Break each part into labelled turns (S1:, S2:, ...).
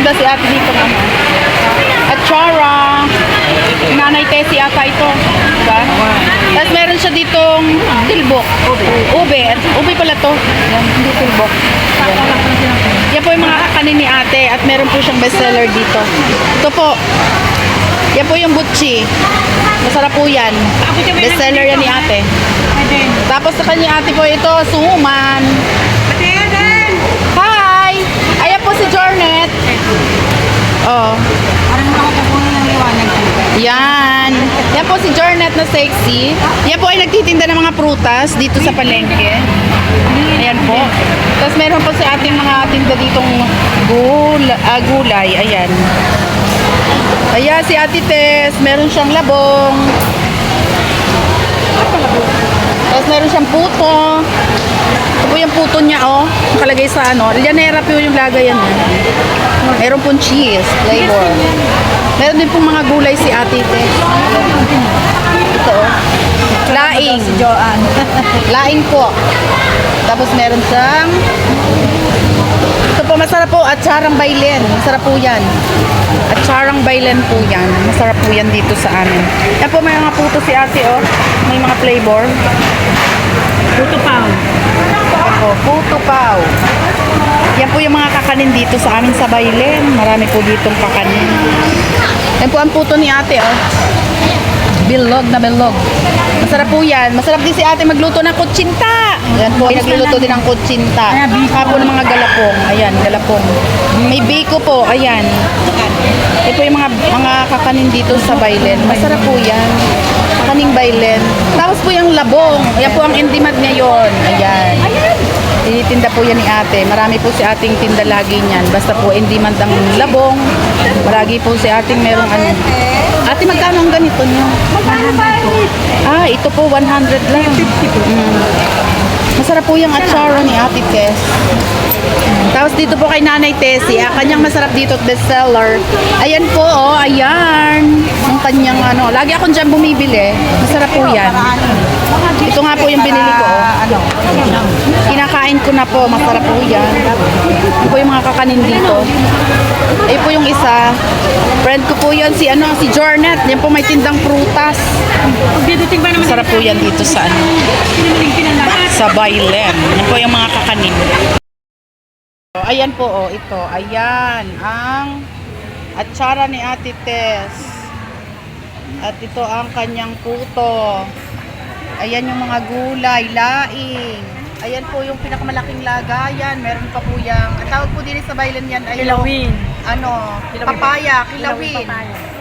S1: nagtitinda si ate dito ng ano. Atsara. Nanay Tessie ata ito. Diba? Tapos meron siya ditong tilbok. Ube. Ube pala to. Yan, hindi tilbok. Yan po yung mga kakanin ni ate. At meron po siyang bestseller dito. Ito po. Yan po yung butchi. Masarap po yan. Bestseller yan ni ate. Tapos sa kanya ate po ito, suman. Hi! Ayan po si Jornet. Oh.
S2: Parang nakatapunan ng liwanag.
S1: Yan. Yan po si Jornet na sexy. Yan po ay nagtitinda ng mga prutas dito sa palengke. Ayan po. Tapos meron po si ating mga tinda ditong gulay. Ayan. Ayan si Ate Tess. Meron siyang labong. Tapos meron siyang puto. Ito po yung puto niya, oh. Nakalagay sa ano. Llanera po yung lagayan. Meron pong cheese, flavor. Meron din pong mga gulay si Ate Tess. Ito, oh. Laing.
S2: Si Joanne.
S1: Laing po. Tapos meron siyang ito po, masarap po, atsarang baylen. Masarap po yan. Atsarang baylen po yan. Masarap po yan dito sa amin. Yan po, may mga puto si ate, oh. May mga flavor.
S2: Puto pao.
S1: Ako, puto pao. Yan po yung mga kakanin dito sa amin sa baylen. Marami po ditong kakanin. Yan po ang puto ni ate, oh. Bilog na bilog. Masarap po yan. Masarap din si ate magluto ng kutsinta. Yan po, nagluluto din ng kutsinta. Saka po ng mga galapong. Ayan, galapong. May biko po. Ayan. Yan po yung mga kakanin dito sa baylen. Masarap po yan. Kakaning baylen. Tapos po yung labong. Yan po ang indimad ngayon. Ayan. Tinitinda po yan ni ate. Marami po si ating tinda lagi niyan. Basta po indimad ang labong. Maragi po si ating merong ano. Ate, magkano ang ganito niyo? Ah, ito po 100 lang. Masarap po yung atsara ni Ate Tess. Tapos dito po kay Nanay Tessie, kanyang masarap dito at bestseller. Ayan po, oh, ayan. Ang kanyang ano, lagi akong dyan bumibili. Masarap po yan. Ito nga po yung binili ko, oh. Kinakain ko na po, masarap po yan. Ito po yung mga kakanin dito. Ayun po yung isa. Friend ko po yan, si Jornet. Yan po may tindang prutas. Masarap po yan dito sa ano, sa baylen. Yan po yung mga kakanin. Ayan po, oh, ito. Ayan, ang atsara ni Ate Tess. At ito ang kanyang puto. Ayan yung mga gulay, laing. Ayan po yung pinakamalaking lagayan. Meron pa po yung, ang tawag po din sa baylen yan ay
S2: Kilawin.
S1: Papaya, kilawin.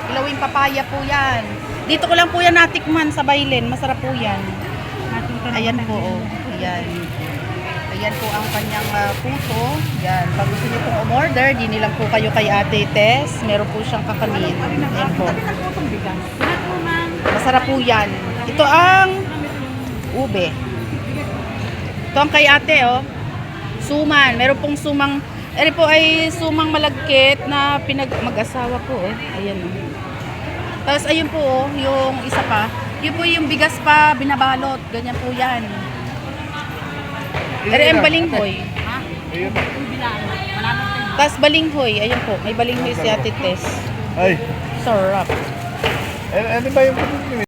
S1: Kilawin papaya po yan. Dito ko lang po yan natikman sa baylen. Masarap po yan. Ayan po, oh. Ayan. Ayan po ang kanyang puto. Yan. Pag gusto niyo pong umorder, dini lang po kayo kay Ate Tess. Meron po siyang kakanin. Ayan po. Masarap po yan. Ito ang ube. Ito ang kay ate, oh. Suman. Meron pong sumang, po ay sumang malagkit na mag-asawa po, oh. Ayan, oh. Tapos ayun po, oh, yung isa pa. Yun po yung bigas pa, binabalot. Ganyan po yan. Ang balinghoy. Ha? Tapos balinghoy. Ayun po. May balinghoy si Ate Tess.
S3: Ay.
S1: Sarap.
S3: Ano ba yung puto nyo